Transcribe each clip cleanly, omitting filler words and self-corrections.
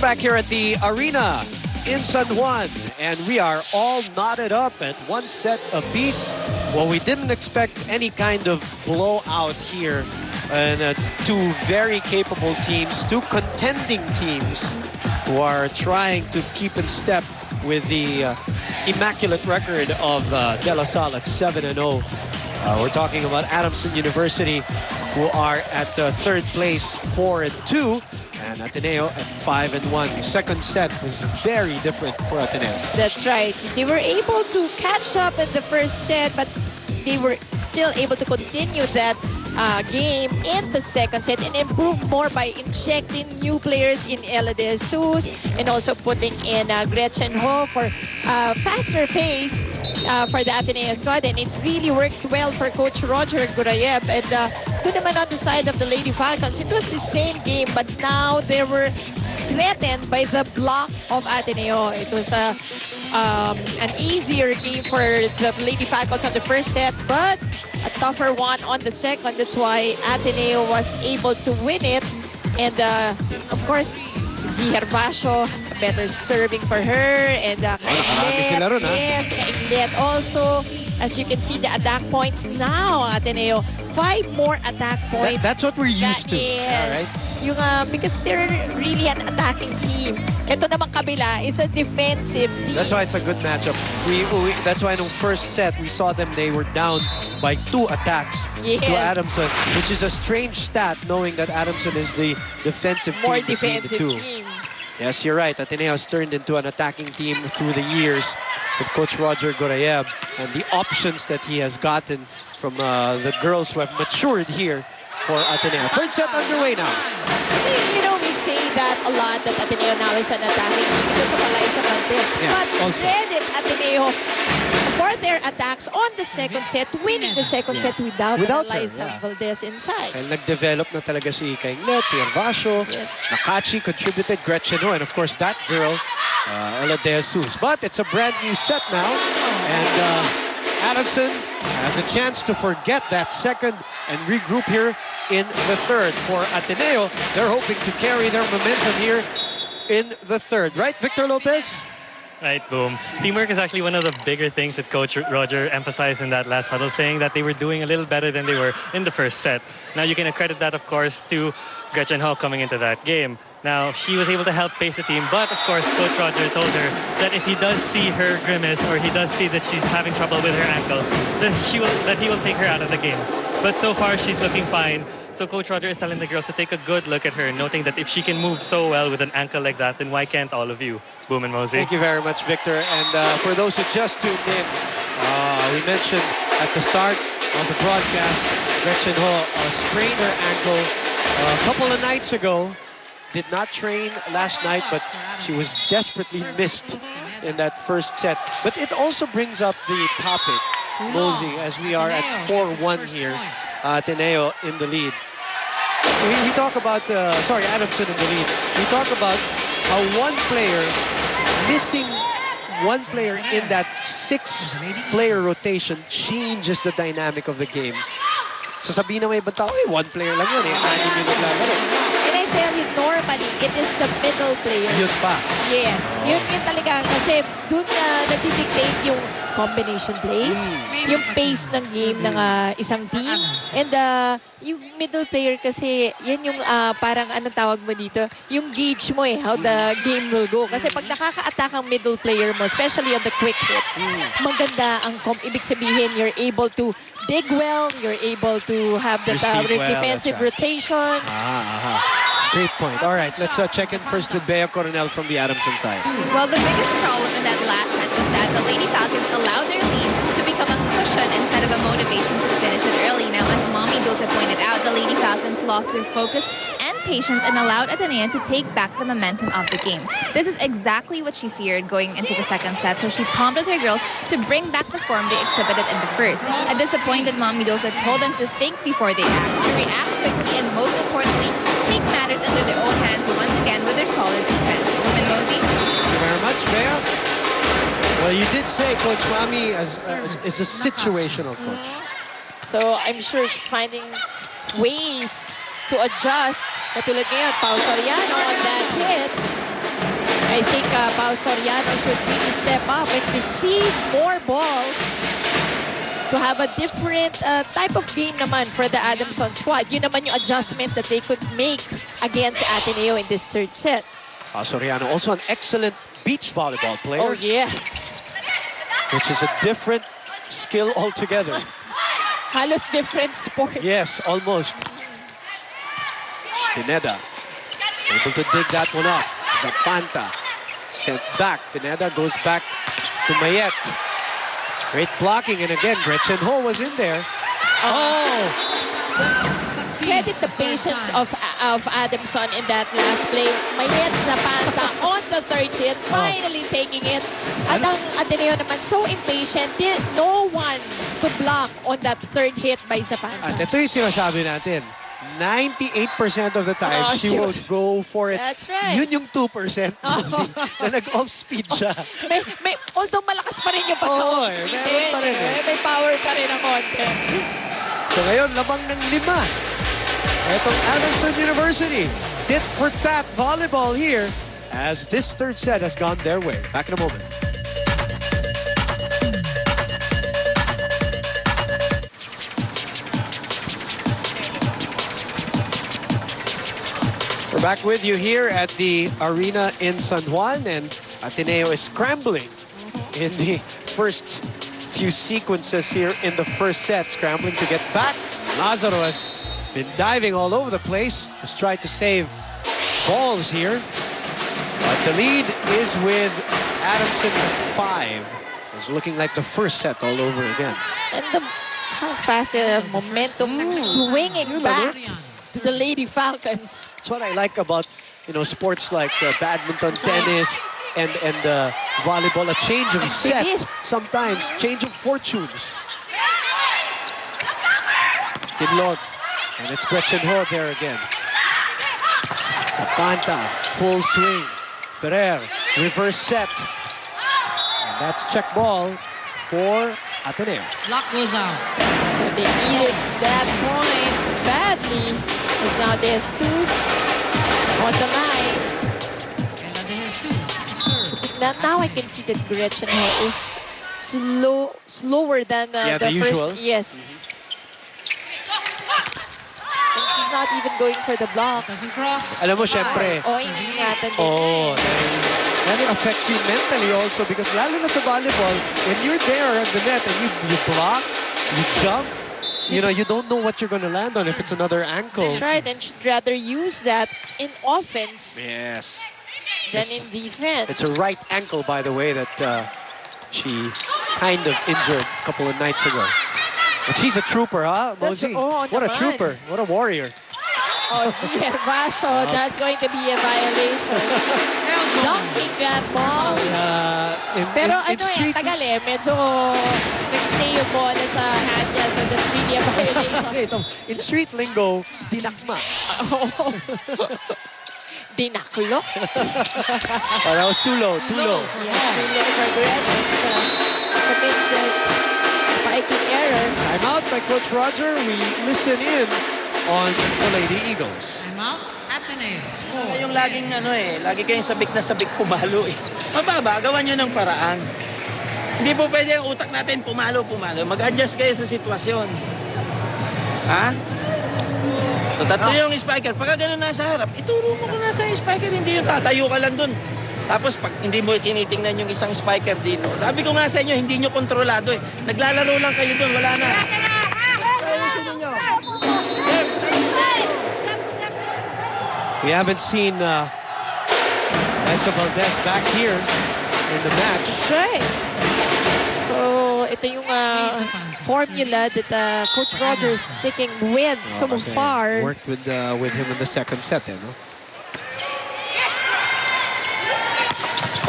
back here at the arena in San Juan, and we are all knotted up at one set apiece. Well, we didn't expect any kind of blowout here, and two very capable teams, two contending teams who are trying to keep in step with the immaculate record of De La Salle at 7-0. We're talking about Adamson University, who are at third place, 4-2. And Ateneo at 5-1. The second set was very different for Ateneo. That's right. They were able to catch up in the first set, but they were still able to continue that game in the second set and improve more by injecting new players in Ella De Jesus and also putting in Gretchen Ho for faster pace for the Ateneo squad, and it really worked well for Coach Roger Gurayev. And doon naman on the side of the Lady Falcons, it was the same game, but now they were threatened by the block of Ateneo. It was an easier game for the Lady Falcons on the first set, but a tougher one on the second. That's why Ateneo was able to win it. And of course, Hervasio, better serving for her. And Kainlet, yes, Kainlet also. As you can see, the attack points now, Ateneo. 5 more attack points. That's what we're used to. All right? Yung, because they're really an attacking team. Ito naman kabila, it's a defensive team. That's why it's a good matchup. That's why in the first set, we saw them, they were down by 2 attacks to Adamson, which is a strange stat, knowing that Adamson is the defensive team. More defensive team. Yes, you're right. Ateneo has turned into an attacking team through the years with Coach Roger Gurayev and the options that he has gotten from the girls who have matured here for Ateneo. Third set underway now. You know, we say that a lot, that Ateneo now is an attacking team because of Eliza Valdez. Yeah, but also. credit Ateneo for their attacks on the second set, winning the second set without Eliza Valdez inside. And nag-develop na talaga si Kainlet, si Hervasio, Nakachi contributed, Gretchen Ho, and of course that girl, Ella De Jesus. But it's a brand new set now, and Adamson has a chance to forget that second and regroup here in the third. For Ateneo, they're hoping to carry their momentum here in the third. Right, Victor Lopez? Right, boom. Teamwork is actually one of the bigger things that Coach Roger emphasized in that last huddle, saying that they were doing a little better than they were in the first set. Now, you can accredit that, of course, to Gretchen Ho coming into that game. Now, she was able to help pace the team, but, of course, Coach Roger told her that if he does see her grimace or he does see that she's having trouble with her ankle, that he will take her out of the game. But so far, she's looking fine. So Coach Roger is telling the girls to take a good look at her, noting that if she can move so well with an ankle like that, then why can't all of you? Boom and Mosey. Thank you very much, Victor. And for those who just tuned in, we mentioned at the start of the broadcast, Gretchen Ho sprained her ankle a couple of nights ago. Did not train last night, but she was desperately missed in that first set. But it also brings up the topic, Mosey, as we are at 4-1 here. Ateneo in the lead. We talk about, Adamson in the lead. We talk about how one player, missing one player in that 6-player rotation changes the dynamic of the game. Sasabihin na may ibang tao, one player lang yan eh. Anim yung naglalaro. And I tell you, normally, it is the middle player. Yun pa. Yes. Yun talaga. Kasi dun na nadidictate yung combination plays, yung pace ng game ng isang team. And yung middle player kasi, yan yung parang anong tawag mo dito, yung gauge mo how the game will go. Kasi pag nakaka-attack ang middle player mo, especially on the quick hits, maganda ang ibig sabihin, you're able to dig well, you're able to have the defensive rotation. Great point. All right, let's check in first with Bea Coronel from the Adamson side. Well, the biggest problem in that last set was that the Lady Falcons allowed their lead to become a cushion instead of a motivation to finish it early. Now, as Mommy Dulce pointed out, the Lady Falcons lost their focus and patience and allowed Ateneo to take back the momentum of the game. This is exactly what she feared going into the second set, so she prompted her girls to bring back the form they exhibited in the first. A disappointed Mommy Dulce told them to think before they act, to react quickly, and most importantly, take matters into their own hands once again with their solid defense. Women Mosey. Thank you very much, Bea. Well, you did say Coach Mami is a situational coach. So I'm sure she's finding ways to adjust. Katulad ngayon, Paul Soriano on that hit. I think Pao Soriano should really step up and receive more balls to have a different type of game naman for the Adamson squad. Yun naman yung adjustment that they could make against Ateneo in this third set. Soriano, also an excellent beach volleyball player. Oh, yes. Which is a different skill altogether. Halos different sport. Yes, almost. Pineda able to dig that one up. Zapanta sent back. Pineda goes back to Mayet. Great blocking, and again, Gretchen Ho was in there. Oh! Credit the patience of Adamson in that last play. Mayet Zapanta on the third hit, finally taking it. At ang Ateneo naman so impatient, no one to block on that third hit by Zapanta. At ito yung sinasabi natin. 98% of the time, she will go for it. That's right. Yun yung 2% na nag-off speed siya. Although malakas pa rin yung pagka-off speed. Meron pa rin May power pa rin ang konti. So ngayon, labang ng 5. Itong Adamson University, tit for tat volleyball here as this third set has gone their way. Back in a moment. We're back with you here at the arena in San Juan, and Ateneo is scrambling in the first few sequences here in the first set, scrambling to get back. Lazaro has been diving all over the place, has tried to save balls here. But the lead is with Adamson at 5. It's looking like the first set all over again. And how fast the momentum swinging back to the Lady Falcons. That's what I like about, sports like badminton, tennis, and volleyball. A change of sets, sometimes change of fortunes. Kinlot, and it's Gretchen Ho there again. Zapanta, full swing. Ferrer, reverse set. And that's check ball for Ateneo. Block goes out. So they needed that point badly. Because now De Jesus on the line. And De Jesus serve. Now I can see that Gretchen Ho is slower than the usual. first. Yes. And she's not even going for the blocks. Doesn't cross. Alam mo, syempre. Ingatan din. And it affects you mentally also because lalo na sa volleyball, when you're there at the net and you block, you jump, you don't know what you're going to land on if it's another ankle. That's right, and she'd rather use that in offense Yes. than in defense. It's a right ankle, by the way, that she kind of injured a couple of nights ago. But she's a trooper, huh, Mosey? What a naman. trooper. What a warrior. Oh, Ziervasio, that's going to be a violation. Dunking that ball. Pero street... tagal medyo nag-stay yung bola sa hand niya, so that's really a violation. In street lingo, dinakma. Dinaklo. Oh, that was too low, too low. Yes, too low for Gretchen. Commits the spiking error. Time out by Coach Roger. We listen in on the Lady Eagles. I'm out. Ateneo. Score. Yung laging lagi kayong sabik na sabik pumalo eh. Mababa, gawan nyo ng paraan. Hindi po pwede ang utak natin pumalo. Mag-adjust kayo sa sitwasyon. Ha? So, tatlo yung spiker. Pagka gano'n nasa harap, ituro mo kung nasa yung spiker. Hindi yung tatayo ka lang dun. Tapos pag hindi mo tinitingnan yung isang spiker dito. Sabi ko nga sa inyo, hindi nyo kontrolado eh. Naglalaro lang kayo dun, wala na. Ayusin nyo. We haven't seen Liza Valdez back here in the match. That's right. So, ito yung formula that Coach Roger is sticking with so far. Worked with him in the second set, no?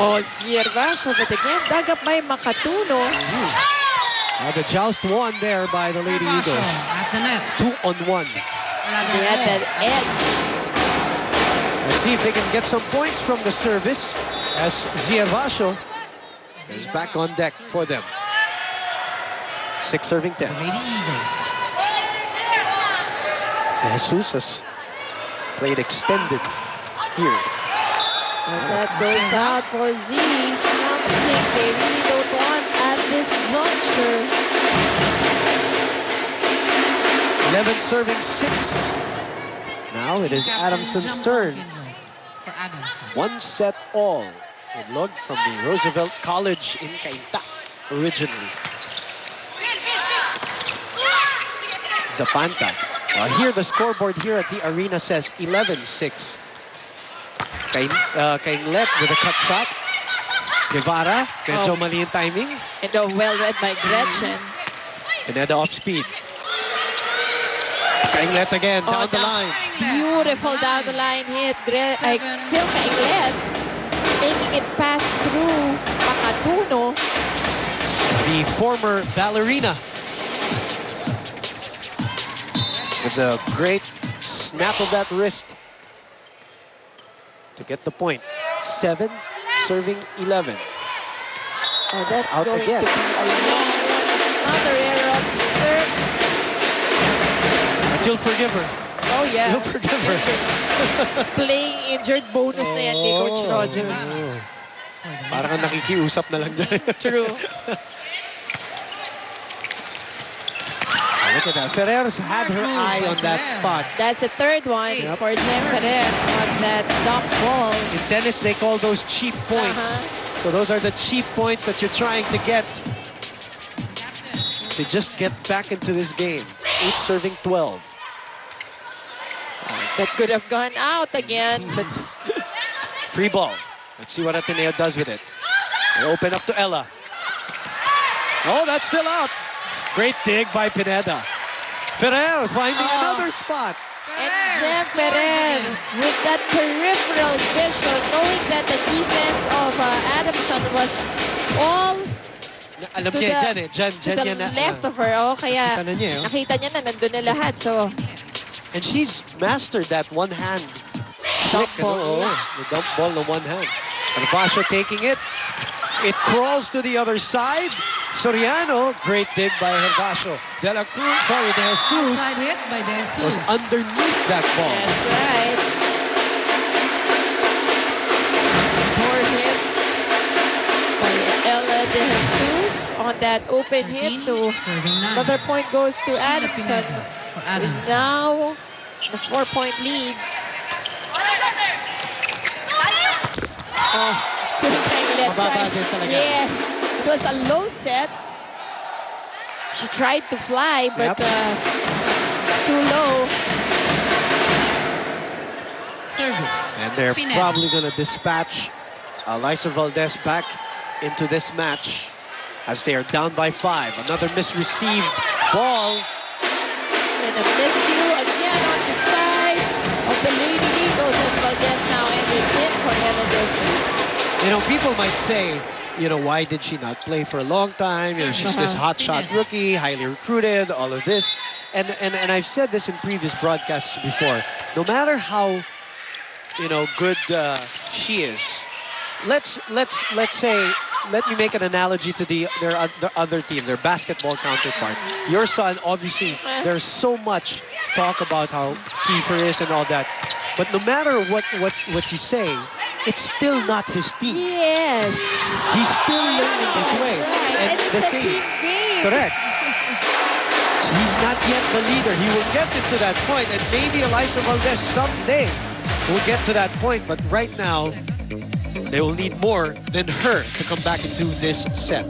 Oh, Ziervasio, but again, Dagap may makatuno. The joust won there by the Lady Eagles. At the net. 2-on-1. They had that edge. Let's see if they can get some points from the service as Ziervasio is back on deck for them. 6 serving 10. Lady Eagles. Jesus has played extended here. That goes out for Z. Something they really don't want at this juncture. 11 serving 6. Now it is Adamson's turn. For Adamson. 1 set all. In log from the Roosevelt College in Cainta originally. Zapanta. Here the scoreboard here at the arena says 11-6. Kainglet with a cut shot. Guevara, medyo mali yung timing. And well read by Gretchen. Pineda off speed. Kainglet again, down the line. Beautiful down the line hit. Phil Kainglet making it pass through Makatuno. The former ballerina. With the great snap of that wrist to get the point. 7 serving 11. Oh, that's out going again. to be a long one. Another error on the serve. But you'll forgive her. Oh, yeah. You'll forgive her. Playing injured bonus na yan ni Coach Roger. Parang nakikiusap na lang dyan. True. Look at that. Ferrer's had her eye on that spot. That's the third one for Jem Ferrer on that dump ball. In tennis, they call those cheap points. So those are the cheap points that you're trying to get to just get back into this game. 8 serving 12. That could have gone out again, but Free ball. Let's see what Ateneo does with it. They open up to Ella. Oh, that's still out. Great dig by Pineda. Ferrer finding another spot. and Jem Ferrer with that peripheral vision, knowing that the defense of Adamson was all Alam to niya the, dyan eh. Dyan to the niya na. left of her. Oh, kaya Nakita na niya, oh. nakita niya na nandun na lahat. So, And she's mastered that one hand. dump Flick, ball. ano, the dump ball in one hand. Hervasio taking it. It crawls to the other side. Soriano, great dig by Hervasio. De La Cruz, sorry, De Jesus Outside hit by De was Jesus. underneath that ball. That's right. More hit by Ella De Jesus on that open hit. So, Serving 9. another point goes to Adamson. For Is Adamson. now the 4-point lead. Oh, let's Mababa din talaga. Yes, it was a low set. She tried to fly, but Yep. it's too low. Service. And they're Pineda. probably going to dispatch Lysa Valdez back into this match as they are down by 5. Another misreceived ball. And a miscue again on the side of the Lady Eagles as Valdez now enters in for Ella De Jesus. You know, people might say, you know, why did she not play for a long time? You know, she's this hotshot rookie, highly recruited, all of this. And I've said this in previous broadcasts before. No matter how, you know, good she is, let's say, let me make an analogy to their other team, their basketball counterpart. Your son, obviously, there's so much talk about how Kiefer is and all that. But no matter what you say, it's still not his team. Yes. He's still learning his way. Right. And the it's a same. team game. Correct. He's not yet the leader. He will get into that point, and maybe Lysa Valdez someday will get to that point. But right now, they will need more than her to come back into this set.